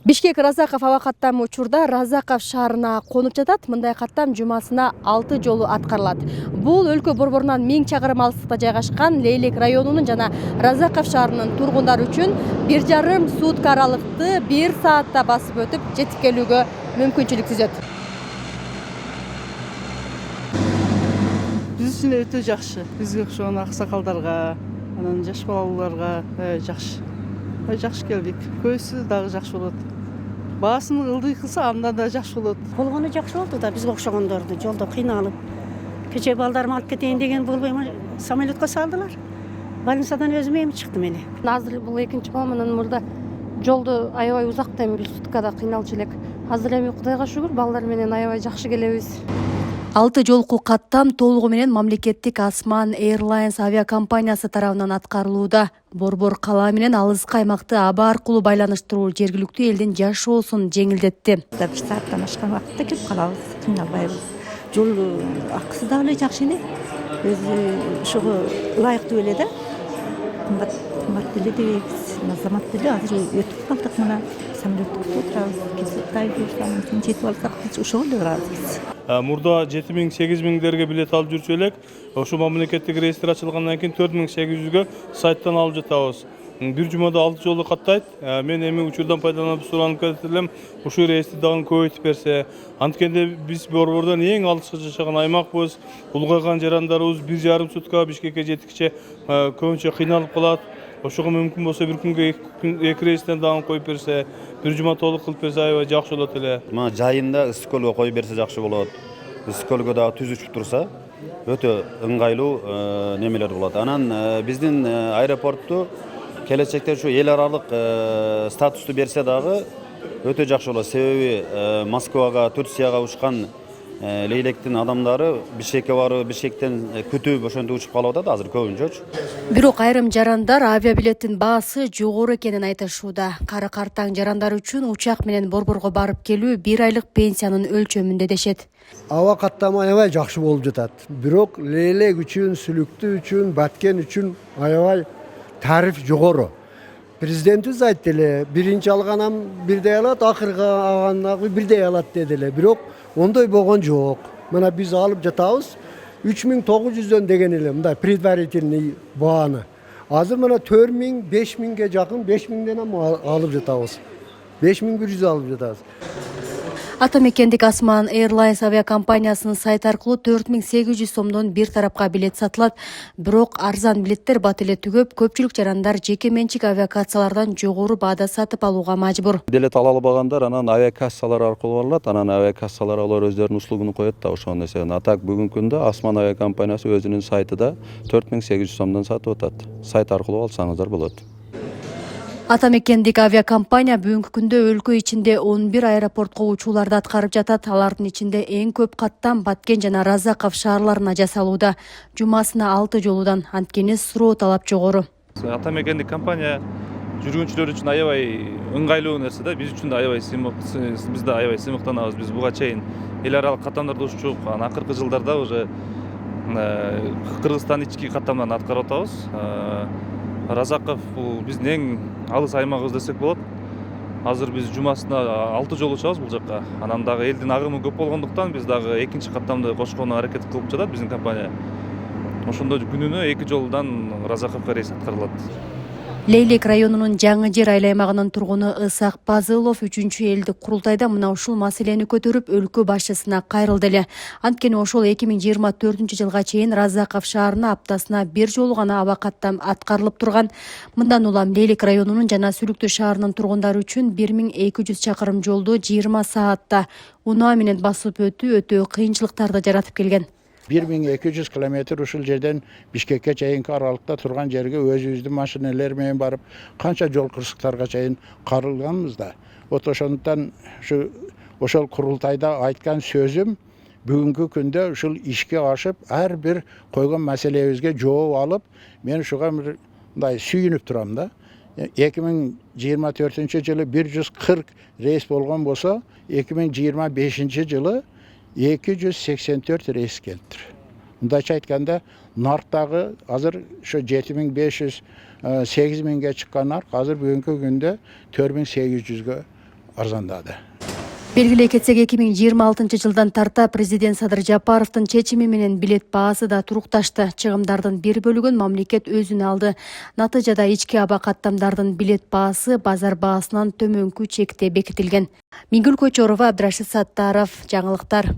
Бишкек Разаков аба каттамы учурда Разаков шаарына конуп жатат. Мындай каттам жумасына 6 жолу аткарылат. Бул өлкө борборунан 1000 чакырым алыстыкта жайгашкан Лейлек районунун жана Разаков шаарынын тургундары үчүн 1,5 сутка аралыкты 1 саатта басып өтүп жетип келүүгө мүмкүнчүлүк түзөт. Биз үчүн өтө жакшы. Бизге окшогон аксакалдарга, анан жаш балаларга жакшы. Жакшы келдик. Көйсү дагы жакшы болот. Баасын ылдый кылса андан да жакшы болот. Болгону жакшы болду да бизге окшогондорду жолдо кыйналып. Кече балдарымы алып кетейин деген болбой самолетко салдылар. Больницадан өзүм эми чыктым эле. Азыр бул экинчи маманын мурда жолду аябай узакта эми 1 суткада кыйналчу элек. Азыр эми Кудайга шүгүр балдар менен аябай жакшы келебиз. 6 жолку каттам толугу менен мамлекеттик Осман Airlines авиакомпаниясы тарабынан аткарылууда. Борбор кала менен алыскы аймакты аба аркылуу байланыштыруу жергиликтүү элдин жашоосун жеңилдетти. 1 сааттан ашкан убакытта келип калабыз, кыйналбайбыз. Жол акысы да эле жакшы эле. Өзү ошого ылайыктуу эле да. Кымбат эле дебейбиз. Азамат деле азыр өтүп калдык мына. Самолетте отурабыз. Кесептай жүрсөм, жетип алсак ошого эле ыраазыбыз. Мурда 7.000-8.000 билет алып жүрчү элек. Ошо мамлекеттик рейстер ачылгандан кийин 4.800гө сайттан алып жатабыз. Бир жумада 6 жолу каттайт. Мен эми учурдан пайдаланып суранып кетелем. Ушул рейсти дагы көбөйтүп берсе, анткенде биз борбордон эң алыскы жашаган аймакпыз. Улгайган жарандарыбыз 1,5 сутка Бишкекке жетикче көбүнчө кыйналып калат. Ошого мүмкүн болсо бир күнгө 2 рейстен дагы коюп берсе, бир жума толук кылып берсе аябай жакшы болот эле. Мына жайында ысык көлгө коюп берсе жакшы болот. Ысык көлгө дагы түз учуп турса, өтө ыңгайлуу немелер болот. Анан биздин аэропортту келечекте ушу эл аралык статусту берсе дагы өтө жакшы болот. Себеби Москвага, Турцияга учкан Лейлектин адамдары Бишкекке барып, Бишкектен күтүп ошентип учуп калып атат азыр көбүнчөчү. Бирок айрым жарандар авиабилеттин баасы жогору экенин айтышууда. Кары картаң жарандар үчүн учак менен борборго барып келүү 1 айлык пенсиянын өлчөмүндө дешет. Аба каттама аябай жакшы болуп жатат. Бирок Лейлек үчүн, Сүлүктү үчүн, Баткен үчүн аябай тариф жогору. Президентибиз айтты эле, биринчи алганам бирдей алат, акыркы алганагы бирдей алат деди эле. Бирок ондой болгон жок. Мына биз алып жатабыз 3900дөн деген эле мындай предварительный бааны. Азыр мына 4000, 5000ге жакын 5000ден алып жатабыз. 5100 алып жатабыз. Атамекендик Осман Airlines авиакомпаниясынын сайты аркылуу 4800 сомдон бир тарапка билет сатылат. Бирок арзан билеттер бат эле түгөп, көпчүлүк жарандар жеке менчик авиакассалардан жогору баада сатып алууга мажбур. Билет ала албагандар анан авиакассалар аркылуу барылат. Анан авиакассалар алар өздөрүнүн услугун коет да ошону эсебинен. Атак бүгүнкү күндө Осман авиакомпаниясы өзүнүн сайтыда 4800 сомдон сатып атат. Сайт аркылуу алсаңыздар болот. Атамекендик авиакомпания бүгүнкү күндө өлкө ичинде 11 аэропортко учууларды аткарып жатат. Алардын ичинде эң көп каттам Баткен жана Разаков шаарларына жасалууда. Жумасына 6 жолудан, анткени суроо талап жогору. Атамекендик компания жүргүнчүлөр үчүн аябай ыңгайлуу нерсе да. Биз үчүн да аябай биз да аябай сыймыктанабыз. Биз буга чейин эл аралык каттамдарда учуп, акыркы жылдарда уже Кыргызстан ички каттамдан аткарып атабыз. Разаков бул биздин эң алыс аймагыбыз десек болот. Азыр биз жумасына 6 жол учабыз бул жакка. Анан дагы элдин агымы көп болгондуктан биз дагы экинчи каттамды кошконго аракет кылып жатат биздин компания. Ошондо күнүнө 2 жолдан Разаковго рейс аткарылат. Лейлек районунун Жаңы Жер айлаймагынын тургуну Ысак Пазылов 3-чү элдик курултайда мына ушул маселени көтөрүп өлкө башчысына кайрылды эле. Анткени ошол 2024-жылга чейин Разаков шаарына аптасына 1 жолу гана аба каттам аткарылып турган. Мындан улам Лейлек районунун жана Сүлүктү шаарынын тургундары үчүн 1200 чакырым жолду 20 саатта унаа менен басып өтүү кыйынчылыктарды жаратып келген. 1200 километр ушул жерден Бишкекке чейинки аралыкта турган жерге өзүбүздүн машиналар менен барып, канча жол кырсыктарга чейин карылганбыз да. Вот ошондуктан ошол курултайда айткан сөзүм бүгүнкү күндө ушул ишке ашып, ар бир койгон маселебизге жооп алып, мен ушуга мындай сүйүнүп турам да. 2024-жылы 140 рейс болгон болсо, 2025-жылы 284 рейс келиптир. Мындайча айтканда, нарктагы азыр ошо 7500 8000ге чыккан нарк азыр бүгүнкү күндө 4800гө арзандады. Белгилей кетсек 2026 жылдан тарта президент Садыр Жапаровдун чечими менен билет баасы да турукташты. Чыгымдардын бир бөлүгүн мамлекет өзүнө алды. Натыйжада ички аба каттамдардын билет баасы базар баасынан төмөнкү чекте бекитилген. Миңгүл Көчөрова, Абдрашид Саттаров, жаңылыктар.